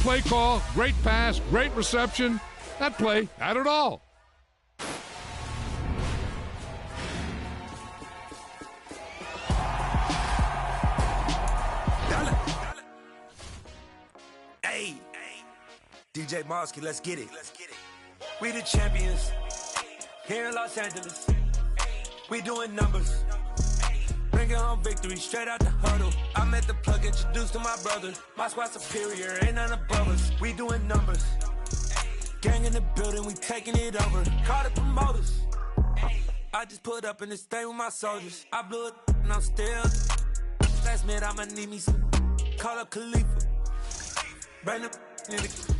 play call, great pass, great reception. That play had it all. Hey, DJ Mosky, let's get it. We the champions here in Los Angeles. We doing numbers. Bringing home victory straight out the huddle. I met the plug, introduced to my brother. My squad superior, ain't none above us. We doing numbers. Gang in the building, we taking it over. Call the promoters. I just put up in this thing with my soldiers. I blew it and I'm still. Last minute, I'ma need me some. Call up Khalifa. Brand new in the.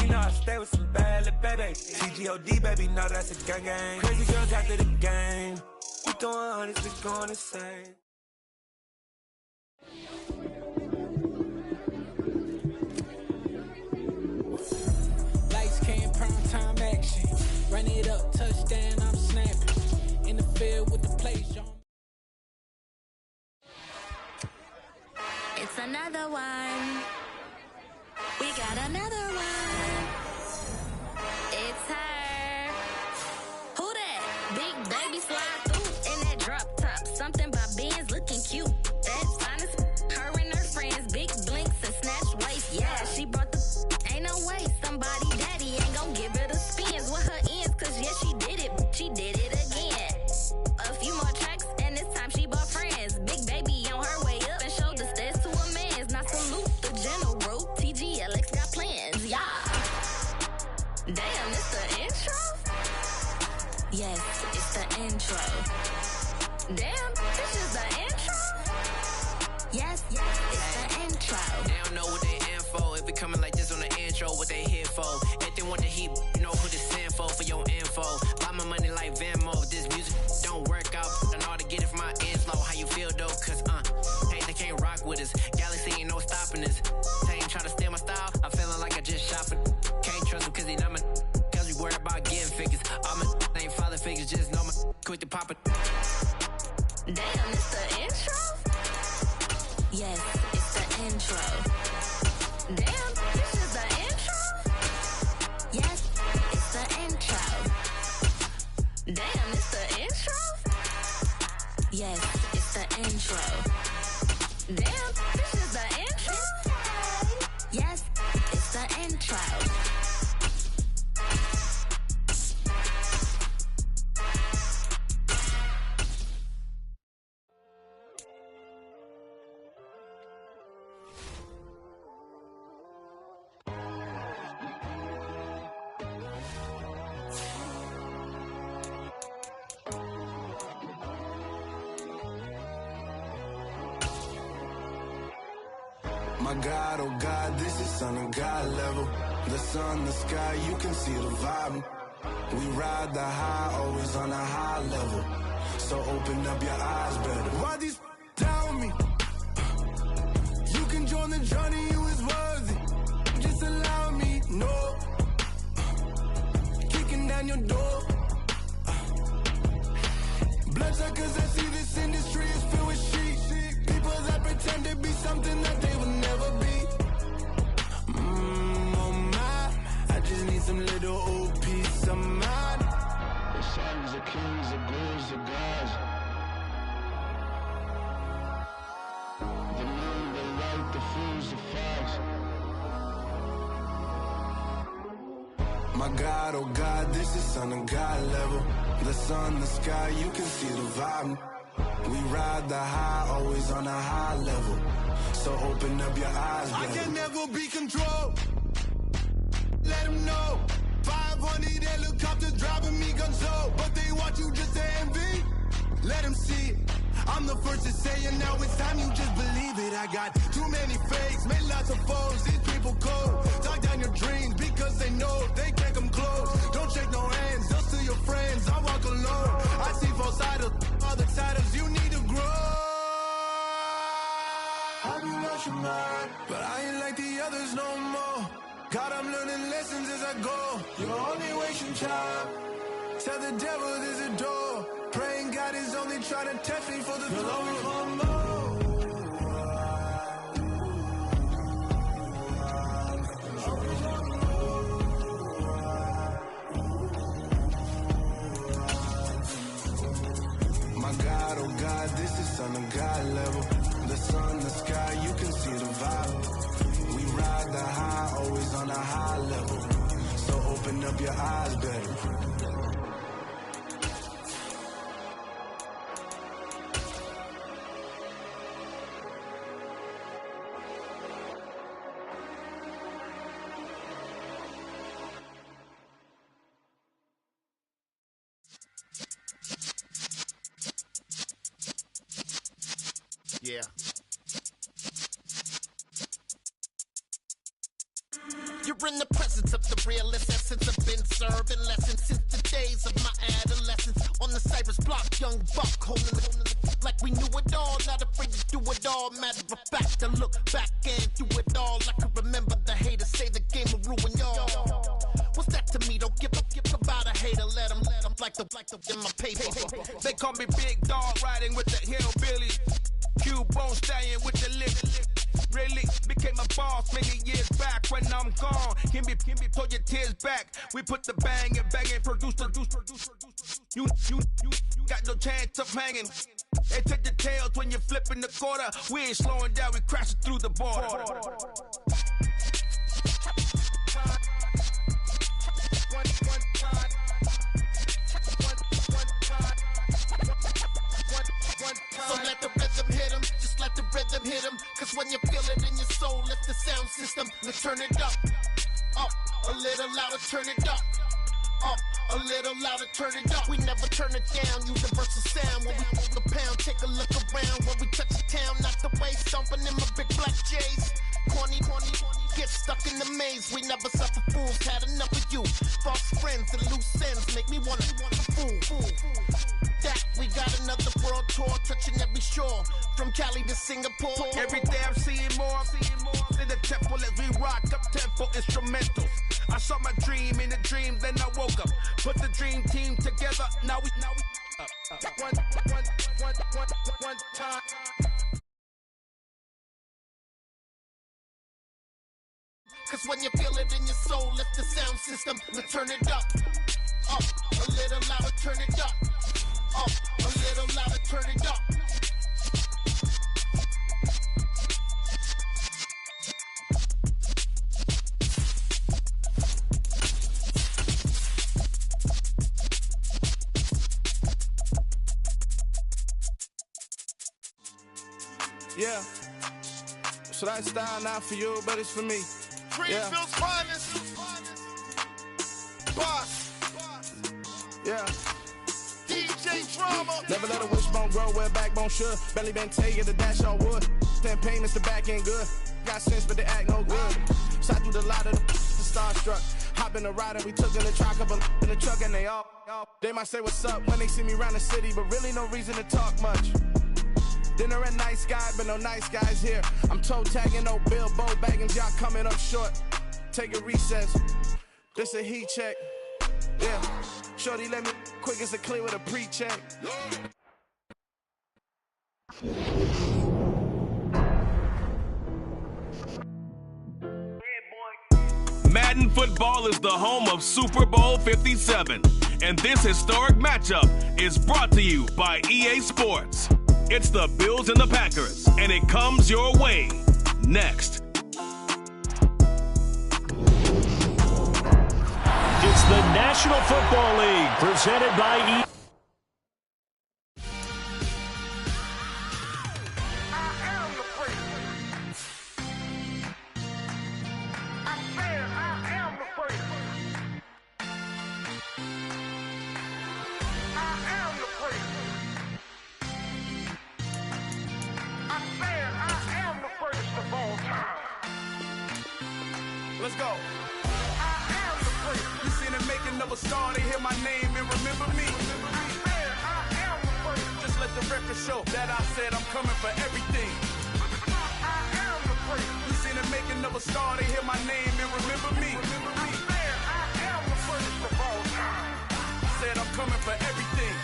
You know I stay with some bad little baby. TGOD, baby, no, that's a gang gang. Crazy girls after the game. We throwing hundreds, we going insane. Lights, cam, prime time action. Run it up, touchdown, I'm snapping. In the field with the plays, John. It's another one. We got another one. It's her. Who that? Big baby slide through in that drop top. Something by Benz looking cute. That's honest. Her and her friends, big blinks and snatch waist. Yeah, she brought the. Ain't no way somebody daddy ain't gon' give her the spins with her ends. Cause yeah, she did it. She did it again. A few more tracks and this time she bought friends. Big baby on her way up and showed the stairs to a man's. Now salute the general. TGLX got plans, yeah. Damn, it's the intro? Yes, it's the intro. Damn, this is the intro? Yes, it's the intro. They don't know what they in for. If we coming like this on the intro, what they here for? If they want the heat, you know who to send for your info. Buy my money like Venmo. If this music don't work out, I know how to get it from my inflow. How you feel though? Cause hey, they can't rock with us. Galaxy ain't no stopping us. They ain't trying to steal my style. I'm feeling like I just shot for. Can't trust him cause he not my. Cause we worried about getting figures. All my ain't father figures, just know my quick to pop it. Damn, it's the intro? Yes, it's the intro. Damn, this is the intro? Yes, it's the intro. Damn, it's the intro? Yes, it's the intro. Damn, this is the intro? Yes, it's the intro. My God, oh God, this is Son of God level. The sun, the sky, you can see the vibe. We ride the high, always on a high level. So open up your eyes better. Why these down me? You can join the journey, you is worthy. Just allow me, no. Kicking down your door. Bloodsuckers, I see this industry is filled with sheep. People that pretend to be something that they will never be. Oh my, I just need some little old peace of mind. The sons of kings, the ghouls, the gods. The moon, the light, the fools, the fogs. My God, oh God, this is Son of God level. The sun, the sky, you can see the vibe. We ride the high, always on a high level. So open up your eyes, baby. I can never be controlled. Let them know. 500 helicopters driving me gonzo. But they want you just to envy. Let them see it. I'm the first to say it, now it's time you just believe it. I got too many fakes, made lots of foes. These people cold. Talk down your dreams because they know they can't come close. Don't shake no hands, just to your friends. I walk alone. I see false idols, other titles. You need to grow. Have you lost your mind? But I ain't like the others no more. God, I'm learning lessons as I go. You're only wasting time. Tell the devil there's a door. Praying God is only trying to test me for the glory for more. on a God level. The sun, the sky, you can see the vibe. We ride the high, always on a high level. So open up your eyes, baby. Yeah. You're in the presence of the realest essence. I've been serving lessons since the days of my adolescence. On the Cypress block, young buck, holding like we knew it all. Not afraid to do it all. Matter of fact, to look back and do it all. I can remember the haters say the game will ruin y'all. What's that to me? Don't give about a hater. Let them like the in my paper. They call me Big Dog, riding with the hillbilly. Q-Bone staying with the lip. Really became a boss many years back. When I'm gone, can be pull your tears back. We put the bang and produce. You got no chance of hanging. They take the tails when you're flipping the quarter. We ain't slowing down, we crashing through the border. So let the rhythm hit 'em, just let the rhythm hit 'em. Cause when you feel it in your soul, lift the sound system. Let's turn it up, a little louder, turn it up, a little louder, turn it up. We never turn it down, universal sound. When we on the pound, take a look around. When we touch the town, not the way, stomping in my big black J's. Corny, get stuck in the maze. We never suffer fools, had enough of you. False friends and loose ends make me wanna fool. That we got another world tour, touching every shore, from Cali to Singapore. Every day I'm seeing more in the temple as we rock up tempo instrumentals. I saw my dream in a dream, then I woke up. Put the dream team together. Now we one time. Cause when you feel it in your soul, lift the sound system. Let's turn it up, a little louder, turn it up. A little louder, turn it up. Yeah. So that style not for you, but it's for me. Greenfield's finest. Boss. Yeah. DJ Drama. Never let a wishbone grow where backbone should. Belly been taking the dash on wood. Then payments the back end good. Got sense but they act no good. Shot through the lot of the starstruck. Hop in the ride and we took in the truck, couple in the truck and they all. They might say what's up when they see me around the city, but really no reason to talk much. Dinner at Nice Guy, but no nice guys here. I'm toe tagging, no Bilbo bagging, y'all coming up short. Take a recess. This a heat check. Yeah. Shorty let me quick as a clear with a pre-check. Madden Football is the home of Super Bowl 57, and this historic matchup is brought to you by EA Sports. It's the Bills and the Packers, and it comes your way next. It's the National Football League, presented by EA. Let's go. You seen the making of a star, they hear my name and remember me. Just let the record show that I said I'm coming for everything. You seen the making of a star, they hear my name and remember me. Said I'm coming for everything.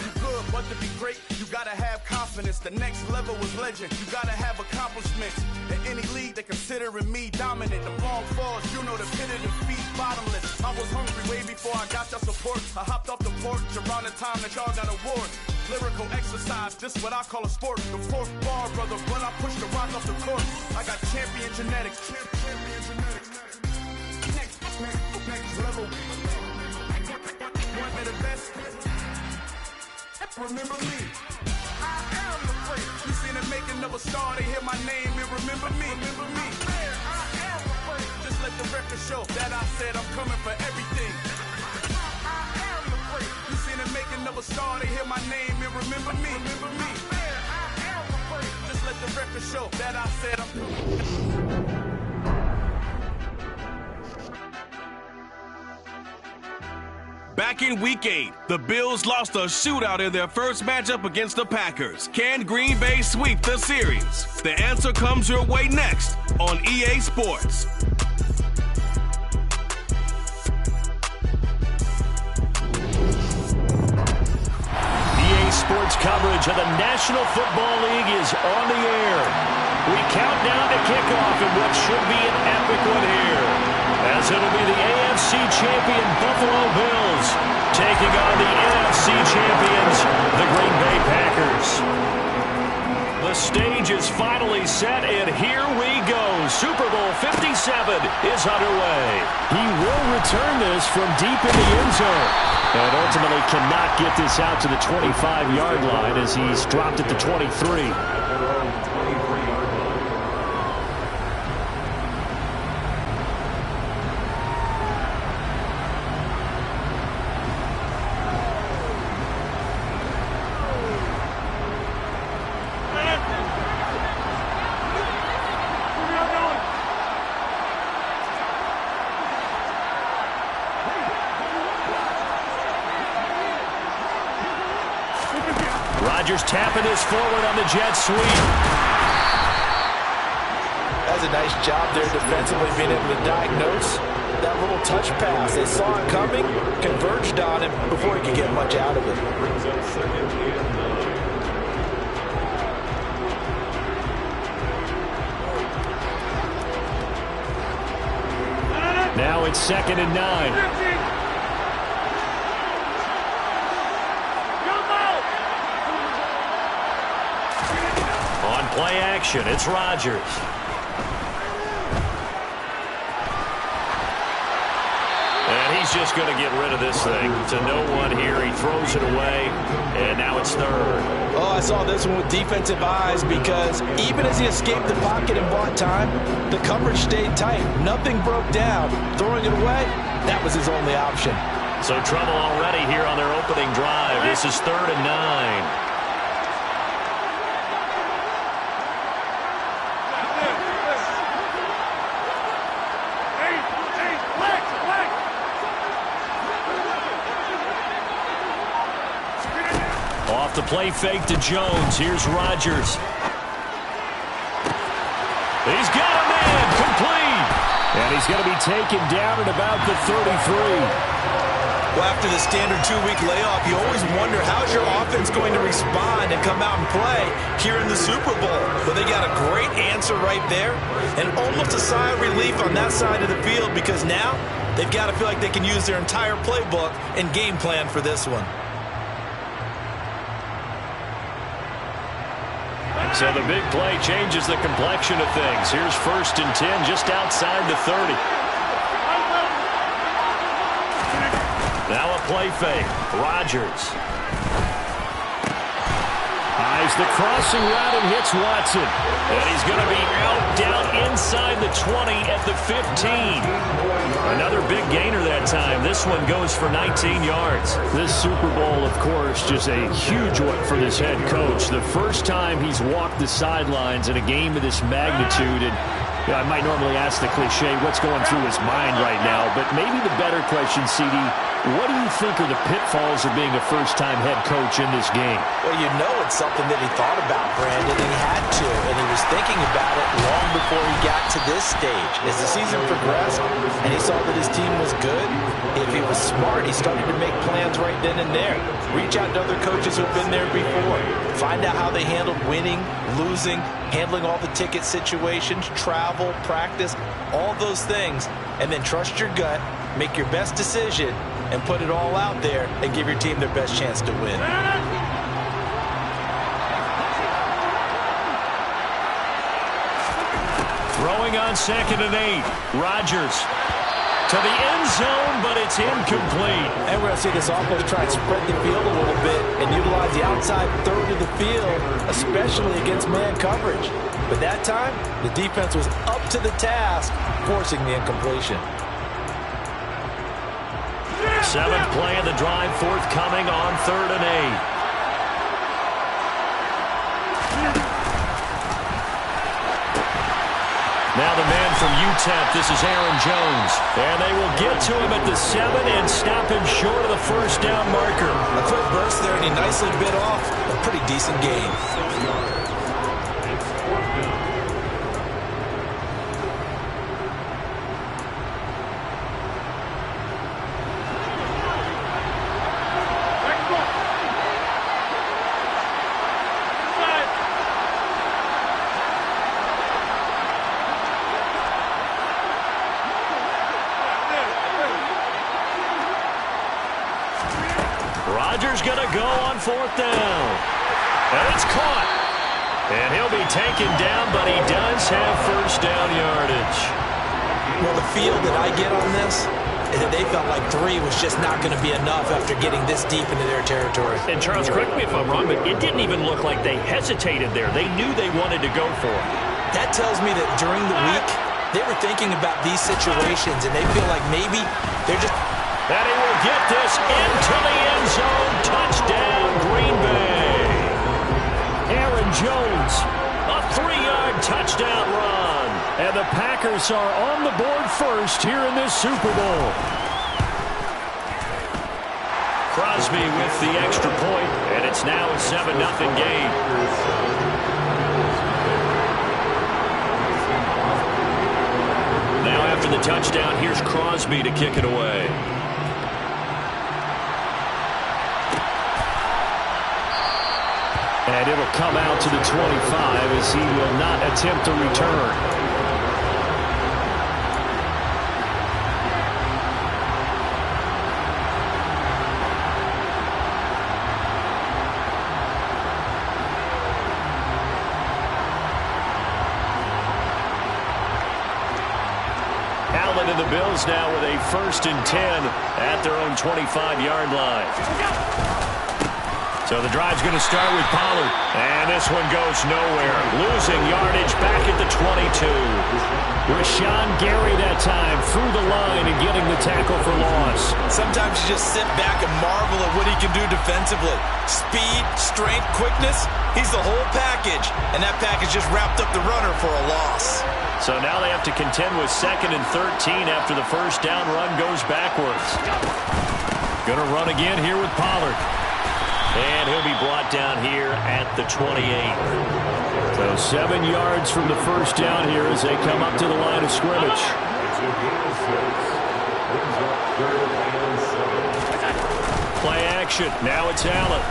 You good, but to be great, you gotta have confidence. The next level was legend. You gotta have accomplishments. In any league, they considering me dominant. The long falls, you know the pit of defeat, bottomless. I was hungry way before I got your support. I hopped off the porch around the time that y'all got awards. Lyrical exercise, this what I call a sport. The fourth bar, brother, when I push the rock off the court. I got champion genetics. Next level. One of the best. Remember me. I am the great. You seen the making of a star, they hear my name and remember me. Remember me. I am the great. Just let the record show that I said I'm coming for everything. You seen the making of a star, they hear my name and remember me. Remember me. I am the great. Just let the record show that I said I'm coming. Back in Week 8, the Bills lost a shootout in their first matchup against the Packers. Can Green Bay sweep the series? The answer comes your way next on EA Sports. EA Sports coverage of the National Football League is on the air. We count down to kickoff in what should be an epic one here, as it'll be the AFC champion Buffalo Bills taking on the NFC champions, the Green Bay Packers. The stage is finally set, and here we go. Super Bowl 57 is underway. He will return this from deep in the end zone, and ultimately cannot get this out to the 25-yard line as he's dropped at the 23. Rodgers tapping this forward on the jet sweep. That's a nice job there defensively, being able to diagnose that little touch pass. They saw it coming, converged on him before he could get much out of it. Now it's 2nd and 9. Play action, it's Rodgers. And he's just going to get rid of this thing. To no one here, he throws it away, and now it's 3rd. Oh, I saw this one with defensive eyes because even as he escaped the pocket and bought time, the coverage stayed tight. Nothing broke down. Throwing it away, that was his only option. So trouble already here on their opening drive. This is 3rd and 9. Off the play fake to Jones. Here's Rodgers. He's got a man complete. And he's going to be taken down at about the 33. Well, after the standard 2-week layoff, you always wonder how's your offense going to respond and come out and play here in the Super Bowl. Well, they got a great answer right there and almost a sigh of relief on that side of the field because now they've got to feel like they can use their entire playbook and game plan for this one. So the big play changes the complexion of things. Here's 1st and 10 just outside the 30. Now a play fake. Rodgers. Eyes the crossing route and hits Watson. And he's going to be out down inside the 20 at the 15. Another big gainer that time. This one goes for 19 yards. This Super Bowl, of course, just a huge one for this head coach. The first time he's walked the sidelines in a game of this magnitude. And I might normally ask the cliche, what's going through his mind right now? But maybe the better question, CD, what do you think are the pitfalls of being a first-time head coach in this game? Well, you know it's something that he thought about, Brandon, and he had to, and he was thinking about it long before he got to this stage. As the season progressed and he saw that his team was good, if he was smart, he started to make plans right then and there. Reach out to other coaches who've been there before. Find out how they handled winning, losing, handling all the ticket situations, travel, practice, all those things, and then trust your gut, make your best decision, and put it all out there and give your team their best chance to win. going on 2nd and 8. Rodgers to the end zone, but it's incomplete. And we're going to see this offense try and spread the field a little bit and utilize the outside third of the field, especially against man coverage. But that time, the defense was up to the task, forcing the incompletion. 7th play of the drive, forthcoming on 3rd and 8. Now the man from UTEP, this is Aaron Jones. And they will get to him at the 7 and stop him short of the first down marker. A quick burst there, and he nicely bit off a pretty decent gain. Rodgers going to go on 4th down. And it's caught. And he'll be taken down, but he does have first down yardage. Well, the feel that I get on this is that they felt like 3 was just not going to be enough after getting this deep into their territory. And Charles, correct me if I'm wrong, but it didn't even look like they hesitated there. They knew they wanted to go for it. That tells me that during the week, they were thinking about these situations, and they feel like maybe they're just... And he will get this into the end zone. Touchdown, Green Bay. Aaron Jones, a 3-yard touchdown run. And the Packers are on the board first here in this Super Bowl. Crosby with the extra point, and it's now a 7-0 game. Now after the touchdown, here's Crosby to kick it away. And it'll come out to the 25 as he will not attempt to return. Allen and the Bills now with a 1st and 10 at their own 25-yard line. So the drive's going to start with Pollard. And this one goes nowhere. Losing yardage back at the 22. Rashawn Gary that time through the line and getting the tackle for loss. Sometimes you just sit back and marvel at what he can do defensively. Speed, strength, quickness, he's the whole package. And that package just wrapped up the runner for a loss. So now they have to contend with 2nd and 13 after the first down run goes backwards. Going to run again here with Pollard. And he'll be brought down here at the 28. So 7 yards from the first down here as they come up to the line of scrimmage. Play action. Now it's Allen.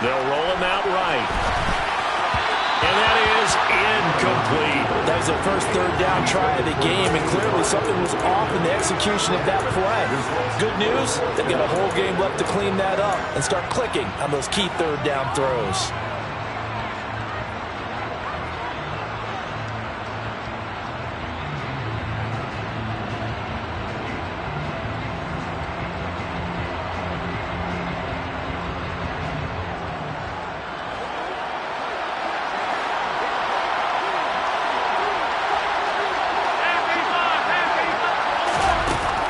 They'll roll him out right. And that is incomplete. That was their first 3rd down try of the game, and clearly something was off in the execution of that play. Good news, they've got a whole game left to clean that up and start clicking on those key 3rd down throws.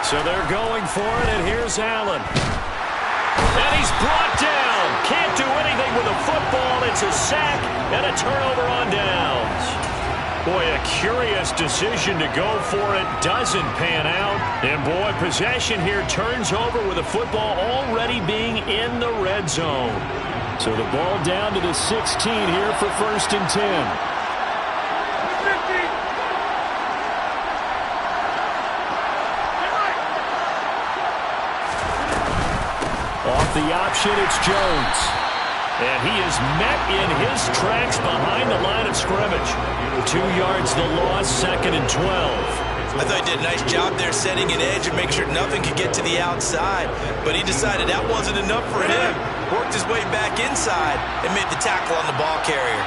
So they're going for it, and here's Allen. And he's brought down. Can't do anything with a football. It's a sack and a turnover on downs. Boy, a curious decision to go for it. Doesn't pan out. And boy, possession here turns over with the football already being in the red zone. So the ball down to the 16 here for 1st and 10. Off the option, it's Jones. And he is met in his tracks behind the line of scrimmage. 2 yards the loss, 2nd and 12. I thought he did a nice job there setting an edge and make sure nothing could get to the outside. But he decided that wasn't enough for him. Worked his way back inside and made the tackle on the ball carrier.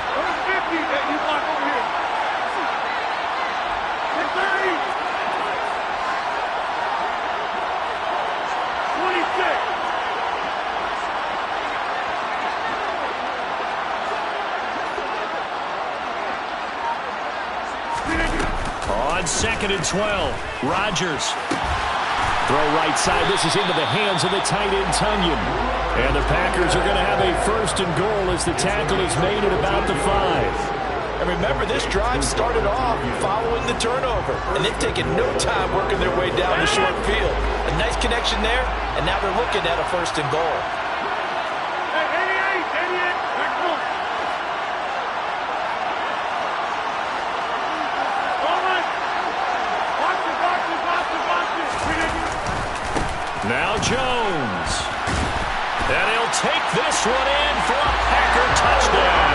2nd and 12. Rodgers. Throw right side. This is into the hands of the tight end, Tunyon. And the Packers are going to have a 1st and goal as the tackle is made at about the 5. And remember, this drive started off following the turnover. And they've taken no time working their way down the short field. A nice connection there, and now they're looking at a 1st and goal. Now Jones. And he'll take this one in for a Packer touchdown.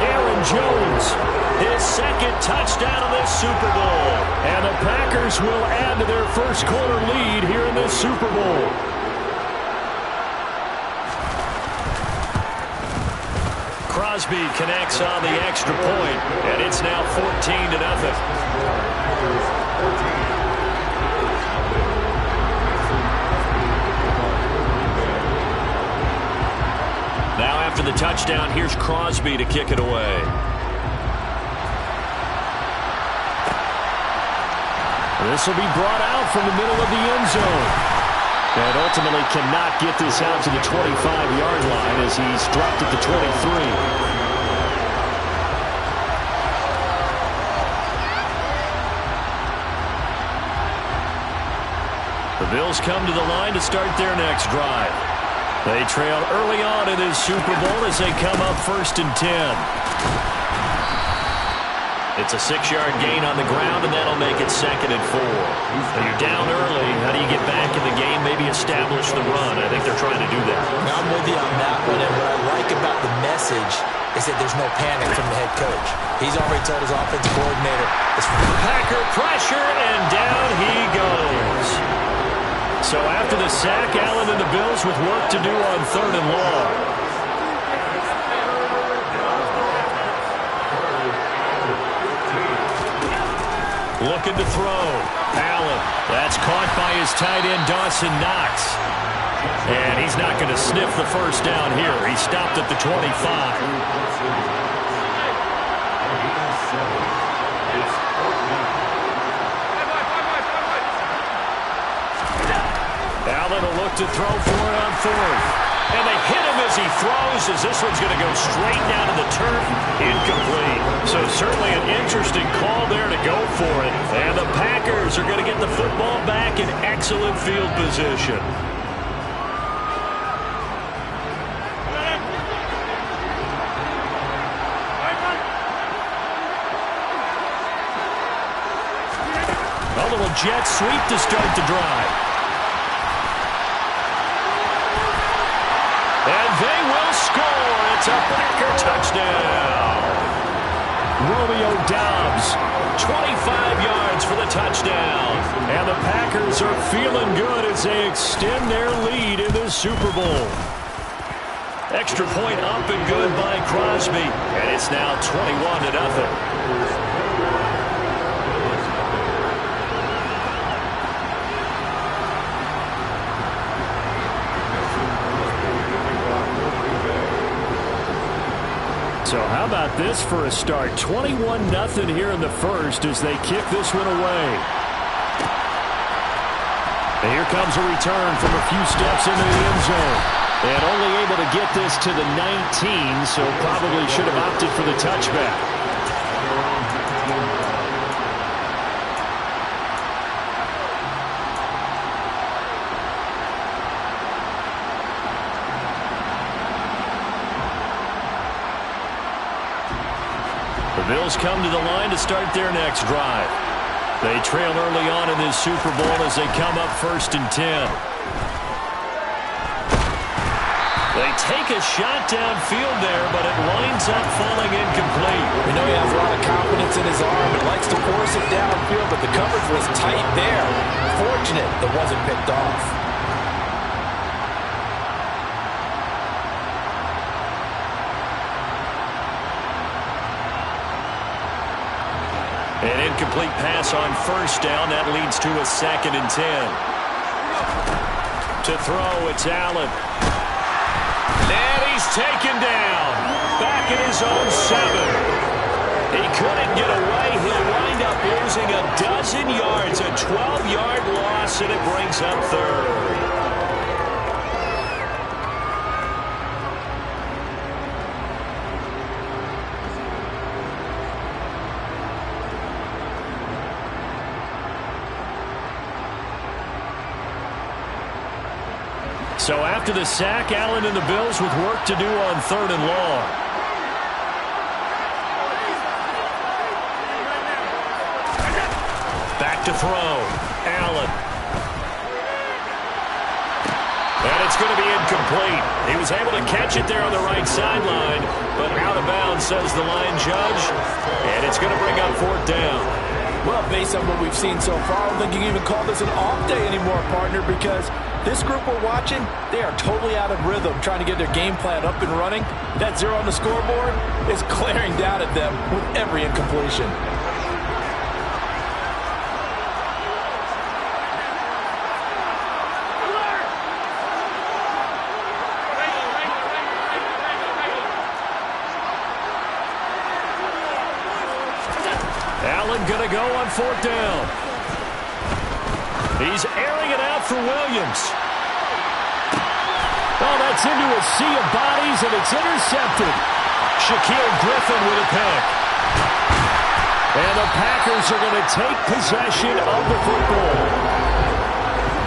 Aaron Jones, his 2nd touchdown of this Super Bowl. And the Packers will add to their first quarter lead here in this Super Bowl. Crosby connects on the extra point, and it's now 14-0. Now after the touchdown, here's Crosby to kick it away. This will be brought out from the middle of the end zone. And ultimately cannot get this out to the 25-yard line as he's dropped at the 23. The Bills come to the line to start their next drive. They trail early on in this Super Bowl as they come up 1st and 10. It's a 6-yard gain on the ground, and that'll make it 2nd and 4. When you're down early, how do you get back in the game, maybe establish the run? I think they're trying to do that. I'm with you on that one, and what I like about the message is that there's no panic from the head coach. He's already told his offensive coordinator. Packer pressure, and down he goes. So after the sack, Allen and the Bills with work to do on 3rd and long. Looking to throw. Allen. That's caught by his tight end, Dawson Knox. And he's not going to sniff the 1st down here. He stopped at the 25. Allen will look to throw for it on 4th. And they hit him as he throws, as this one's going to go straight down to the turf. Incomplete. So certainly an interesting call there to go for it. And the Packers are going to get the football back in excellent field position. A little jet sweep to start the drive. And they will score. It's a Packer touchdown. Romeo Doubs, 25 yards for the touchdown. And the Packers are feeling good as they extend their lead in this Super Bowl. Extra point up and good by Crosby. And it's now 21-0. So how about this for a start? 21-0 here in the first as they kick this one away. And here comes a return from a few steps into the end zone. And only able to get this to the 19, so probably should have opted for the touchback. The Bills come to the line to start their next drive. They trail early on in this Super Bowl as they come up 1st and 10. They take a shot downfield there, but it winds up falling incomplete. We know he has a lot of confidence in his arm and likes to force it downfield, but the coverage was tight there. Fortunate it wasn't picked off. An incomplete pass on 1st down. That leads to a 2nd and 10. To throw, it's Allen. And he's taken down. Back in his own 7. He couldn't get away. He'll wind up losing a dozen yards, a 12-yard loss, and it brings up third. So after the sack, Allen and the Bills with work to do on 3rd and long. Back to throw. Allen. And it's going to be incomplete. He was able to catch it there on the right sideline, but out of bounds, says the line judge. And it's going to bring up 4th down. Well, based on what we've seen so far, I don't think you can even call this an off day anymore, partner, because this group we're watching, they are totally out of rhythm, trying to get their game plan up and running. That 0 on the scoreboard is glaring down at them with every incompletion. Allen going to go on 4th down. He's airing it out for Williams. Oh, that's into a sea of bodies, and it's intercepted. Shaquill Griffin with a pick. And the Packers are going to take possession of the football.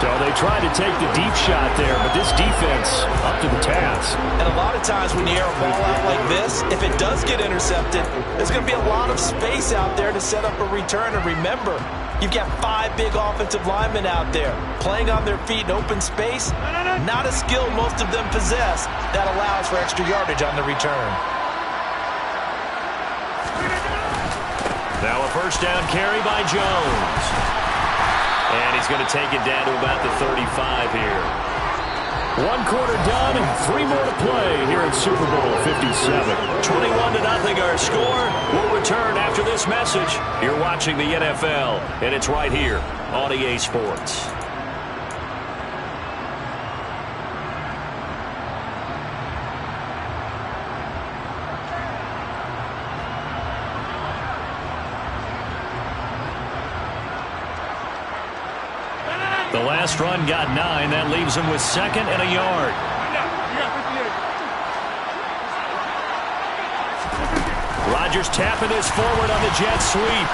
So they tried to take the deep shot there, but this defense up to the task. And a lot of times when you air a ball out like this, if it does get intercepted, there's going to be a lot of space out there to set up a return. And remember, you've got 5 big offensive linemen out there playing on their feet in open space. Not a skill most of them possess that allows for extra yardage on the return. Now a 1st down carry by Jones. And he's going to take it down to about the 35 here. 1 quarter done and 3 more to play here in Super Bowl 57. 21-0 our score. We'll return after this message. You're watching the NFL, and it's right here on EA Sports. The last run got 9. That leaves him with 2nd and a yard. Rodgers tapping this forward on the jet sweep.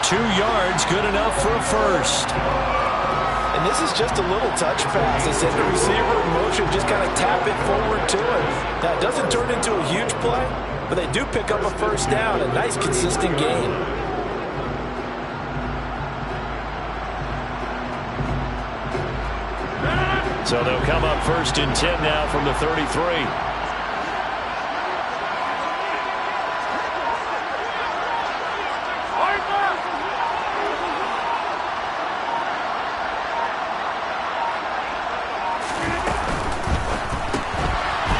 2 yards, good enough for a first. And this is just a little touch pass. They send the receiver in motion, just kind of tap it forward to him. Now, it doesn't turn into a huge play, but they do pick up a 1st down, a nice consistent gain. So they'll come up 1st and 10 now from the 33.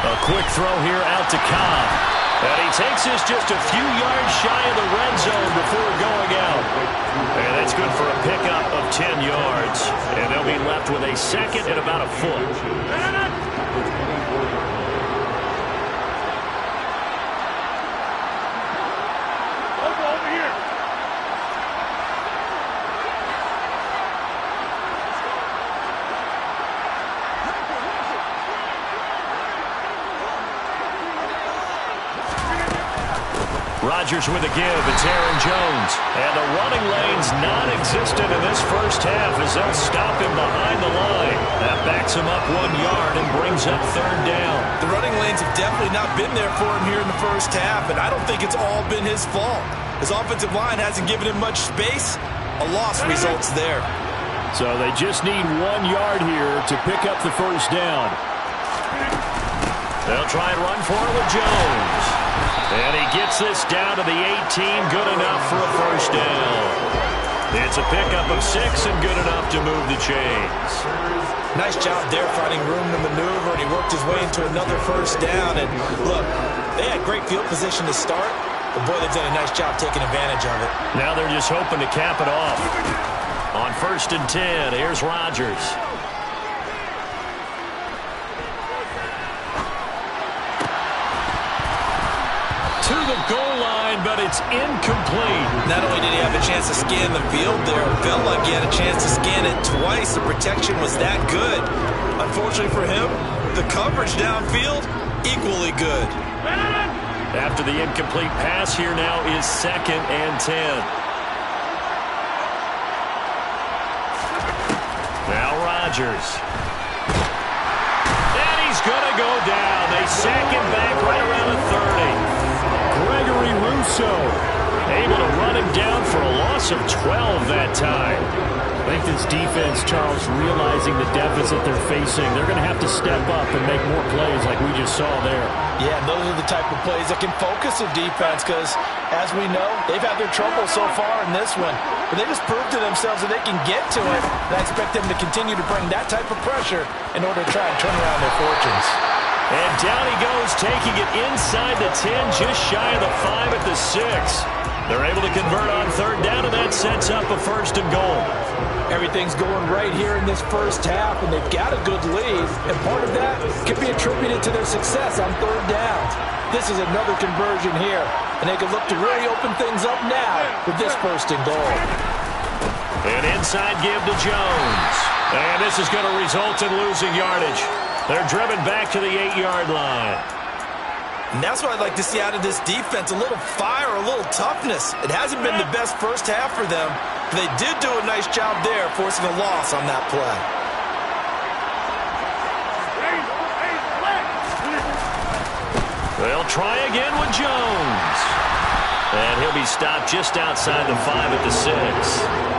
A quick throw here out to Cobb. And he takes this just a few yards shy of the red zone before going out. And that's good for a pickup of 10 yards. And they'll be left with a 2nd and about a foot. Rodgers with a give. It's Aaron Jones. And the running lane's non-existent in this first half as they'll stop him behind the line. That backs him up 1 yard and brings up 3rd down. The running lanes have definitely not been there for him here in the first half, and I don't think it's all been his fault. His offensive line hasn't given him much space. A loss results there. So they just need 1 yard here to pick up the 1st down. They'll try and run for it with Jones. And he gets this down to the 18, good enough for a 1st down. It's a pickup of 6 and good enough to move the chains. Nice job there finding room to maneuver, and he worked his way into another 1st down. And look, they had great field position to start, but boy, they've done a nice job taking advantage of it. Now they're just hoping to cap it off. On 1st and 10, here's Rodgers. it's incomplete. Not only did he have a chance to scan the field there, it felt like he had a chance to scan it twice. The protection was that good. Unfortunately for him, the coverage downfield, equally good. After the incomplete pass, here now is 2nd and 10. Now Rodgers. And he's going to go down. They sack him back right around the 30. Gregory Rousseau able to run him down for a loss of 12 that time. I think this defense, Charles, realizing the deficit they're facing, they're going to have to step up and make more plays like we just saw there. Yeah, and those are the type of plays that can focus a defense because, as we know, they've had their trouble so far in this one. But they just proved to themselves that they can get to it, and I expect them to continue to bring that type of pressure in order to try and turn around their fortunes. And down he goes, taking it inside the 10, just shy of the 5 at the 6. They're able to convert on 3rd down, and that sets up a 1st and goal. Everything's going right here in this first half, and they've got a good lead, and part of that can be attributed to their success on 3rd downs. This is another conversion here, and they can look to really open things up now with this 1st and goal. An inside give to Jones, and this is going to result in losing yardage. They're driven back to the 8-yard line. And that's what I'd like to see out of this defense, a little fire, a little toughness. It hasn't been the best first half for them, but they did do a nice job there forcing a loss on that play. They'll try again with Jones. And he'll be stopped just outside the 5 at the 6.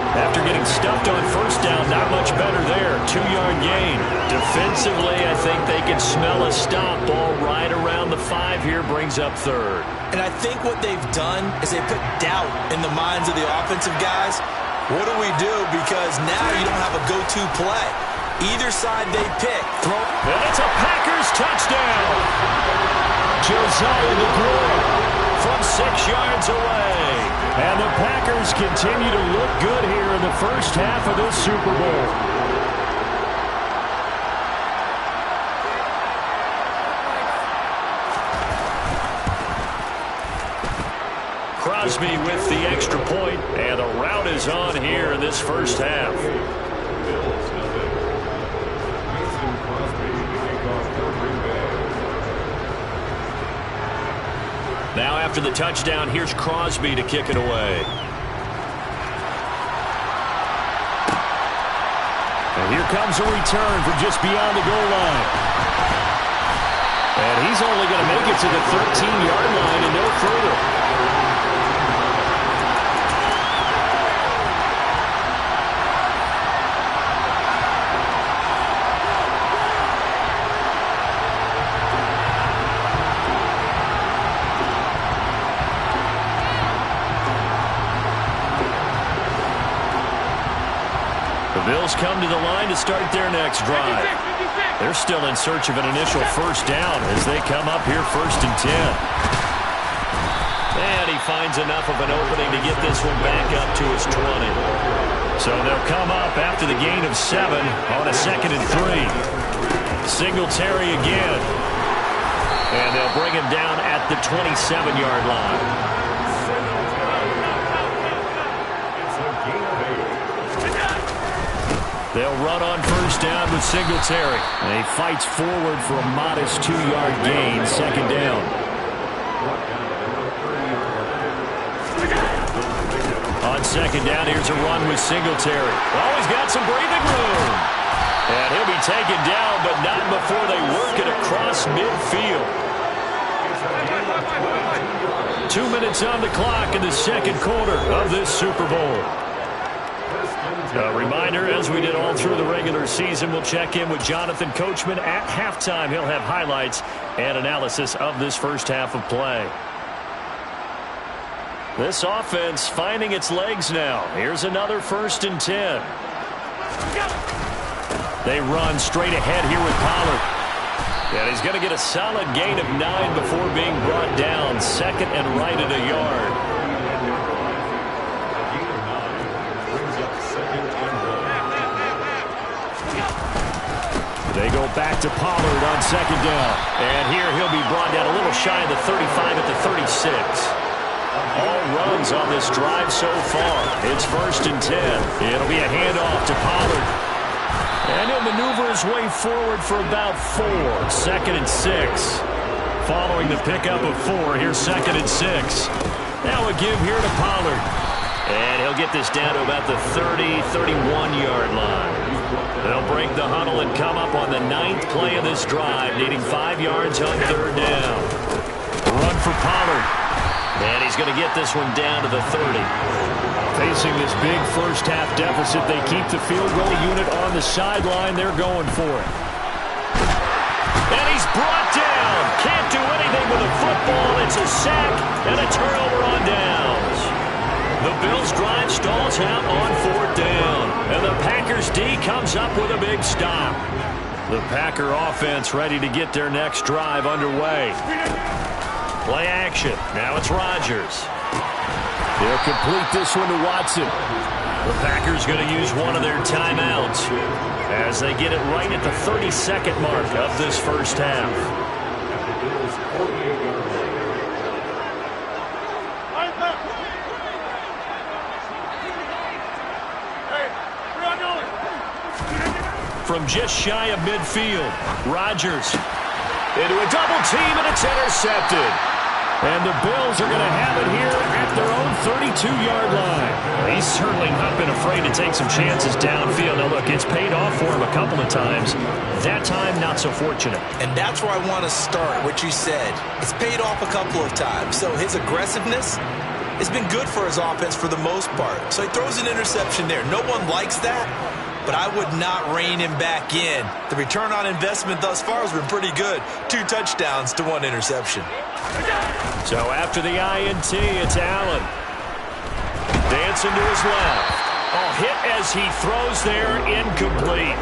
After getting stuffed on 1st down, not much better there. 2-yard gain. Defensively, I think they can smell a stop. Ball right around the 5 here, brings up 3rd. And I think what they've done is they put doubt in the minds of the offensive guys. What do we do? Because now you don't have a go-to play. Either side they pick. Throw. And it's a Packers touchdown. Josiah DeGuara from 6 yards away. And the Packers continue to look good here in the first half of this Super Bowl. Crosby with the extra point, and the rout is on here in this first half. Now after the touchdown, here's Crosby to kick it away. And here comes a return from just beyond the goal line. And he's only going to make it to the 13-yard line and no further. Bills come to the line to start their next drive. They're still in search of an initial 1st down as they come up here 1st and 10. And he finds enough of an opening to get this one back up to his 20. So they'll come up after the gain of 7 on a 2nd and 3. Singletary again. And they'll bring him down at the 27-yard line. They'll run on 1st down with Singletary. And he fights forward for a modest 2-yard gain, 2nd down. On 2nd down, here's a run with Singletary. Oh, he's got some breathing room. And he'll be taken down, but not before they work it across midfield. 2 minutes on the clock in the 2nd quarter of this Super Bowl. A reminder, as we did all through the regular season, we'll check in with Jonathan Coachman at halftime. He'll have highlights and analysis of this first half of play. This offense finding its legs now. Here's another 1st and 10. They run straight ahead here with Pollard. And he's going to get a solid gain of 9 before being brought down. 2nd and right at a yard. They go back to Pollard on 2nd down. And here he'll be brought down a little shy of the 35 at the 36. all runs on this drive so far. It's 1st and 10. It'll be a handoff to Pollard. And he'll maneuver his way forward for about 4. 2nd and 6. Following the pickup of 4, here's 2nd and 6. Now a give here to Pollard. And he'll get this down to about the 30, 31-yard line. They'll break the huddle and come up on the 9th play of this drive, needing 5 yards on 3rd down. Run for Pollard. And he's going to get this one down to the 30. Facing this big first-half deficit, they keep the field goal unit on the sideline. They're going for it. And he's brought down. Can't do anything with a football. It's a sack and a turnover on downs. The Bills' drive stalls out on 4th down. And the Packers' D comes up with a big stop. The Packer offense ready to get their next drive underway. Play action. Now it's Rodgers. They'll complete this one to Watson. The Packers going to use one of their timeouts as they get it right at the 32nd mark of this first half. From just shy of midfield, Rodgers into a double team, and it's intercepted. And the Bills are going to have it here at their own 32-yard line. He's certainly not been afraid to take some chances downfield. Now, look, it's paid off for him a couple of times. That time, not so fortunate. And that's where I want to start, what you said. It's paid off a couple of times. So his aggressiveness has been good for his offense for the most part. So he throws an interception there. No one likes that, but I would not rein him back in. The return on investment thus far has been pretty good. 2 touchdowns to 1 interception. So after the INT, it's Allen. Dancing to his left. Oh, hit as he throws there, incomplete.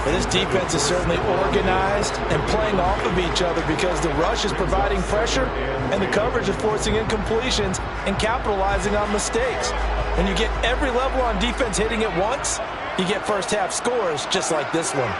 But this defense is certainly organized and playing off of each other because the rush is providing pressure and the coverage is forcing incompletions and capitalizing on mistakes. When you get every level on defense hitting at once, you get first half scores just like this one.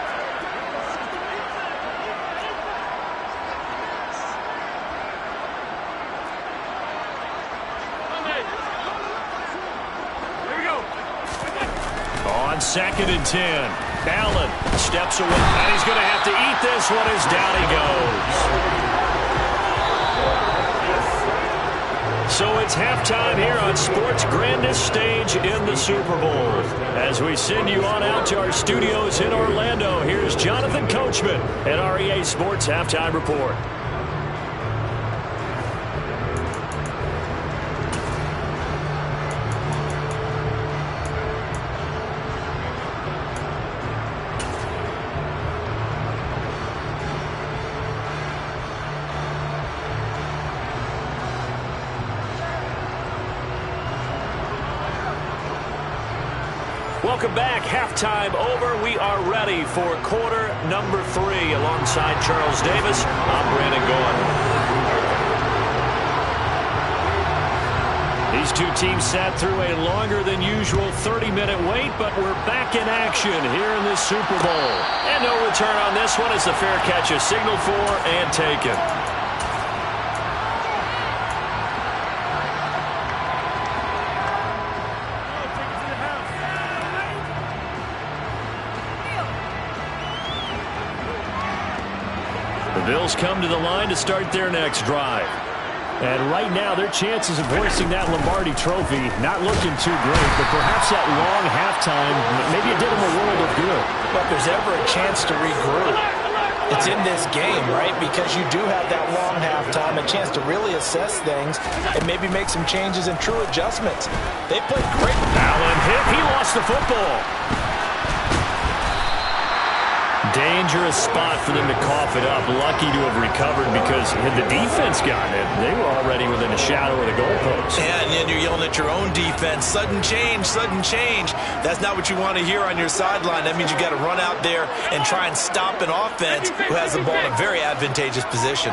On 2nd and 10, Allen steps away, and he's going to have to eat this one as down he goes. So it's halftime here on sports' grandest stage in the Super Bowl. As we send you on out to our studios in Orlando, here's Jonathan Coachman at our EA Sports Halftime Report. Welcome back. Halftime over. We are ready for quarter number 3. Alongside Charles Davis, I'm Brandon Gaudin. These two teams sat through a longer than usual 30-minute wait, but we're back in action here in this Super Bowl. And no return on this one as the fair catch is signaled for and taken. The Bills come to the line to start their next drive. And right now, their chances of hoisting that Lombardi trophy not looking too great, but perhaps that long halftime, maybe it did them a world of good. But if there's ever a chance to regroup, it's in this game, right? Because you do have that long halftime, a chance to really assess things and maybe make some changes and true adjustments. They played great. Allen hit. He lost the football. Dangerous spot for them to cough it up. Lucky to have recovered because had the defense gotten it, they were already within a shadow of the goalpost. Yeah, and then you're yelling at your own defense. Sudden change, sudden change. That's not what you want to hear on your sideline. That means you got to run out there and try and stop an offense who has the ball in a very advantageous position.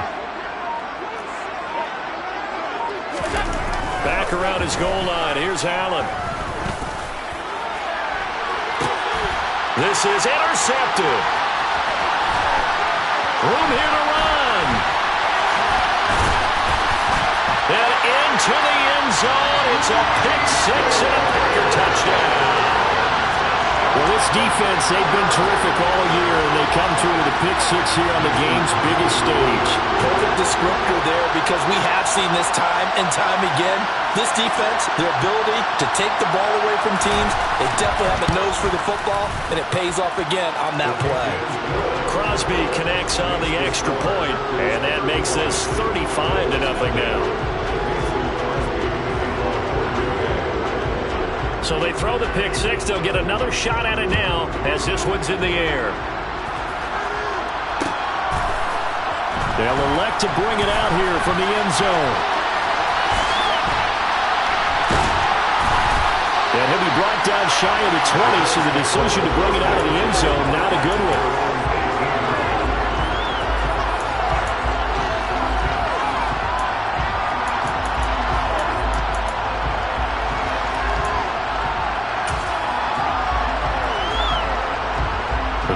Back around his goal line. Here's Allen. This is intercepted. Room here to run. And into the end zone. It's a pick six and a Packer touchdown. Well, this defense, they've been terrific all year, and they come through with a pick six here on the game's biggest stage. Perfect descriptor there, because we have seen this time and time again. This defense, their ability to take the ball away from teams, they definitely have a nose for the football, and it pays off again on that play. Crosby connects on the extra point, and that makes this 35-0 now. So they throw the pick six. They'll get another shot at it now as this one's in the air. They'll elect to bring it out here from the end zone. And he'll be brought down shy of the 20, so the decision to bring it out of the end zone, not a good one.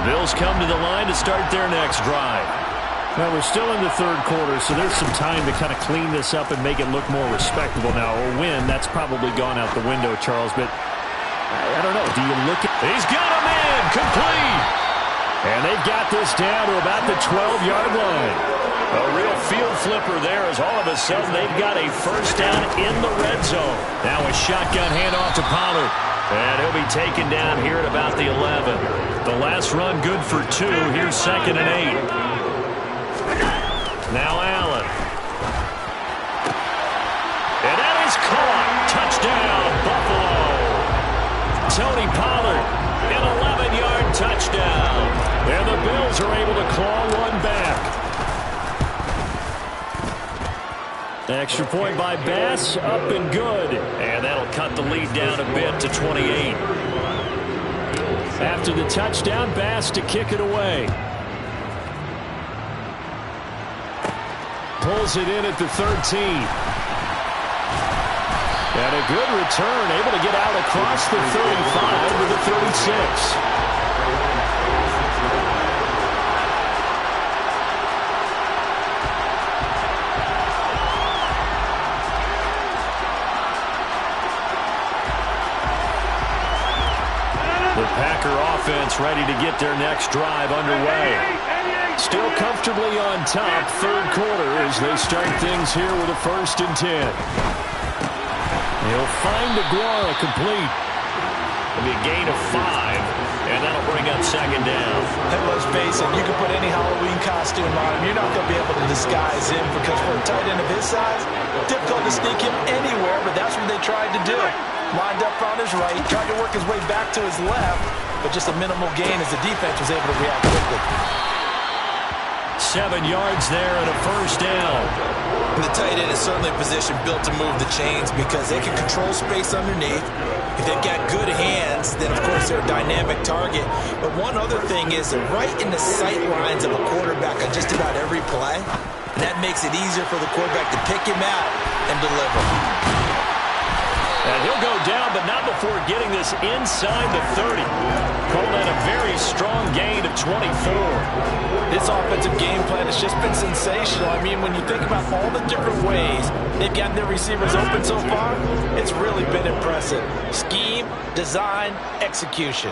Bills come to the line to start their next drive. Well, we're still in the third quarter, so there's some time to kind of clean this up and make it look more respectable now. Or win, that's probably gone out the window, Charles, but I don't know. Do you look at... He's got a man complete! And they've got this down to about the 12-yard line. A real field flipper there as all of a sudden they've got a first down in the red zone. Now a shotgun handoff to Pollard. And he'll be taken down here at about the 11. The last run good for 2. Here's 2nd and 8. Now Allen. And that is caught. Touchdown, Buffalo. Tony Pollard, an 11-yard touchdown. And the Bills are able to claw one back. Extra point by Bass, up and good. And that'll cut the lead down a bit to 28. After the touchdown, Bass to kick it away. Pulls it in at the 13. And a good return, able to get out across the 35 to the 36. The Packer offense ready to get their next drive underway. Still comfortably on top, third quarter as they start things here with a 1st and 10. He'll find Aguara complete. It'll be a gain of 5, and that'll bring up 2nd down. And let's face it, you can put any Halloween costume on him. You're not going to be able to disguise him, because for a tight end of his size, difficult to sneak him anywhere, but that's what they tried to do. Lined up on his right, tried to work his way back to his left, but just a minimal gain as the defense was able to react quickly. 7 yards there and a 1st down. The tight end is certainly a position built to move the chains because they can control space underneath. If they've got good hands, then of course they're a dynamic target. But one other thing is they're right in the sight lines of a quarterback on just about every play. And that makes it easier for the quarterback to pick him out and deliver. And he'll go down, but not before getting this inside the 30. Call that a very strong gain of 24. This offensive game plan has just been sensational. I mean, when you think about all the different ways they've gotten their receivers open so far, it's really been impressive. Scheme, design, execution.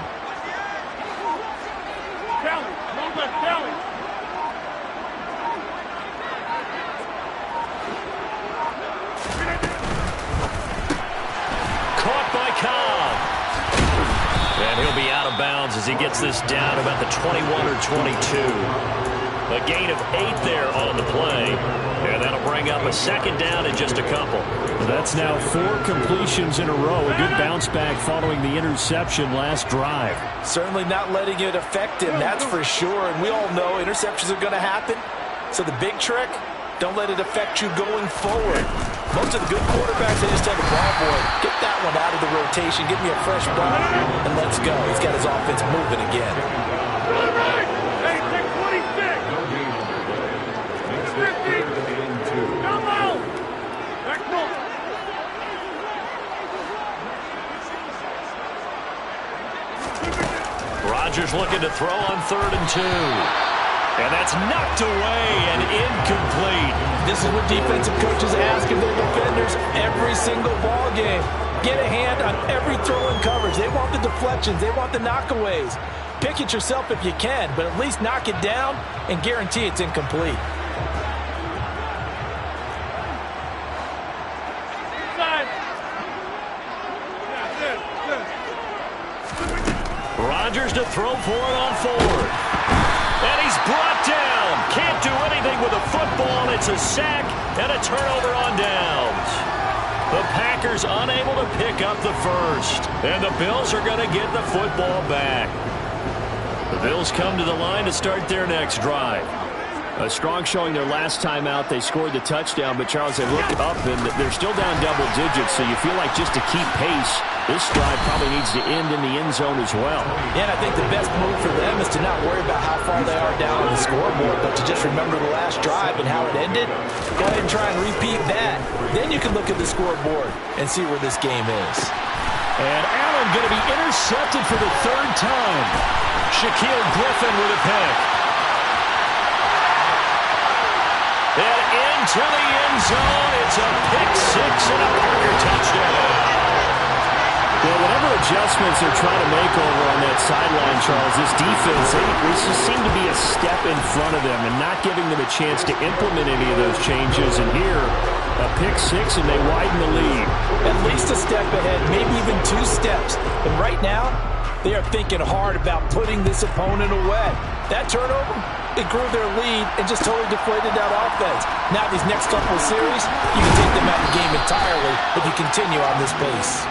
And he'll be out of bounds as he gets this down about the 21 or 22. A gain of 8 there on the play. And that'll bring up a 2nd down in just a couple. That's now 4 completions in a row. A good bounce back following the interception last drive. Certainly not letting it affect him, that's for sure. And we all know interceptions are going to happen. So the big trick, don't let it affect you going forward. Most of the good quarterbacks, they just tell the ball boy, get that one out of the rotation, give me a fresh ball, and let's go. He's got his offense moving again. Rodgers looking to throw on 3rd and 2. And that's knocked away and incomplete. This is what defensive coaches ask of their defenders every single ball game. Get a hand on every throw in coverage. They want the deflections. They want the knockaways. Pick it yourself if you can, but at least knock it down and guarantee it's incomplete. Rodgers to throw for it on fourth. And he's brought down. Can't do anything with a football. It's a sack and a turnover on downs. The Packers unable to pick up the first. And the Bills are going to get the football back. The Bills come to the line to start their next drive. A strong showing their last time out. They scored the touchdown, but Charles, they looked up and they're still down double digits, so you feel like just to keep pace, this drive probably needs to end in the end zone as well. Yeah, and I think the best move for them is to not worry about how far they are down on the scoreboard, but to just remember the last drive and how it ended. Go ahead and try and repeat that. Then you can look at the scoreboard and see where this game is. And Allen going to be intercepted for the third time. Shaquille Griffin with a pick. And into the end zone, it's a pick six and a Parker touchdown. Well, whatever adjustments they're trying to make over on that sideline, Charles, this defense, they just seem to be a step in front of them and not giving them a chance to implement any of those changes. And here, a pick six, and they widen the lead. At least a step ahead, maybe even 2 steps. And right now, they are thinking hard about putting this opponent away. That turnover, it grew their lead and just totally deflated that offense. Now these next couple of series, you can take them out of the game entirely if you continue on this pace.